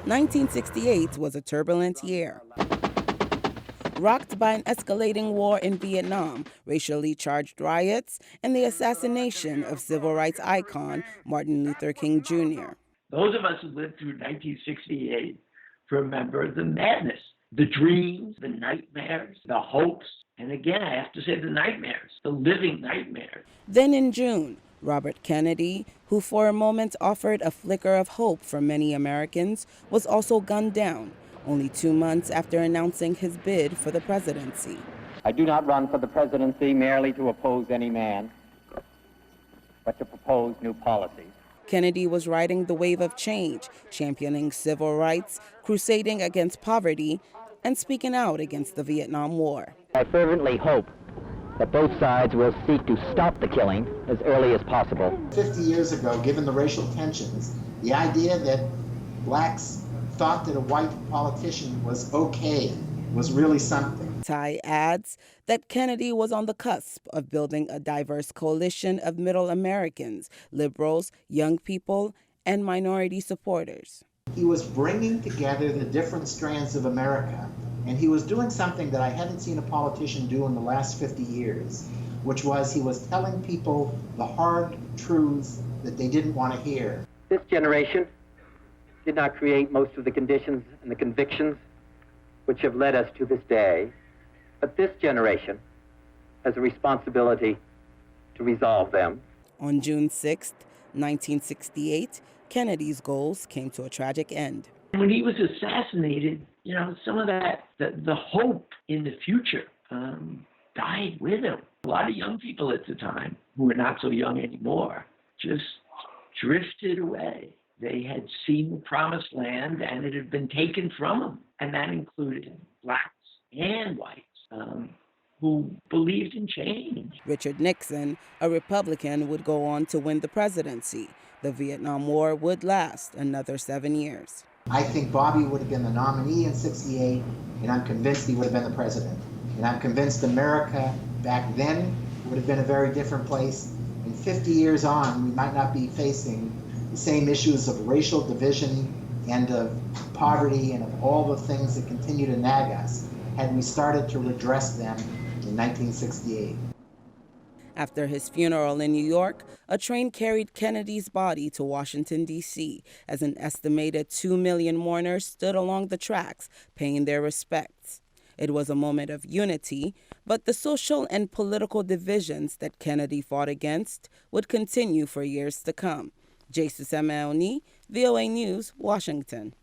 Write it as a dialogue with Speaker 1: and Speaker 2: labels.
Speaker 1: 1968 was a turbulent year. Rocked by an escalating war in Vietnam, racially charged riots, and the assassination of civil rights icon Martin Luther King Jr.
Speaker 2: Those of us who lived through 1968 remember the madness, the dreams, the nightmares, the hopes, and again, I have to say the nightmares, the living nightmares.
Speaker 1: Then in June, Robert Kennedy, who for a moment offered a flicker of hope for many Americans, was also gunned down, only 2 months after announcing his bid for the presidency.
Speaker 3: I do not run for the presidency merely to oppose any man, but to propose new policies.
Speaker 1: Kennedy was riding the wave of change, championing civil rights, crusading against poverty, and speaking out against the Vietnam War.
Speaker 3: I fervently hope that both sides will seek to stop the killing as early as possible.
Speaker 4: 50 years ago, given the racial tensions, the idea that blacks thought that a white politician was okay was really something.
Speaker 1: Tai adds that Kennedy was on the cusp of building a diverse coalition of middle Americans, liberals, young people, and minority supporters.
Speaker 4: He was bringing together the different strands of America, and he was doing something that I hadn't seen a politician do in the last 50 years, which was he was telling people the hard truths that they didn't want to hear.
Speaker 3: This generation did not create most of the conditions and the convictions which have led us to this day, but this generation has a responsibility to resolve them.
Speaker 1: On June 6, 1968, Kennedy's goals came to a tragic end.
Speaker 2: When he was assassinated, some of that, the hope in the future died with him. A lot of young people at the time, who were not so young anymore, just drifted away. They had seen the promised land and it had been taken from them. And that included blacks and whites who believed in change.
Speaker 1: Richard Nixon, a Republican, would go on to win the presidency. The Vietnam War would last another 7 years.
Speaker 4: I think Bobby would have been the nominee in '68, and I'm convinced he would have been the president. And I'm convinced America back then would have been a very different place. And 50 years on, we might not be facing the same issues of racial division and of poverty and of all the things that continue to nag us had we started to redress them in 1968.
Speaker 1: After his funeral in New York, a train carried Kennedy's body to Washington, D.C., as an estimated 2 million mourners stood along the tracks, paying their respects. It was a moment of unity, but the social and political divisions that Kennedy fought against would continue for years to come. Jesusemen, VOA News, Washington.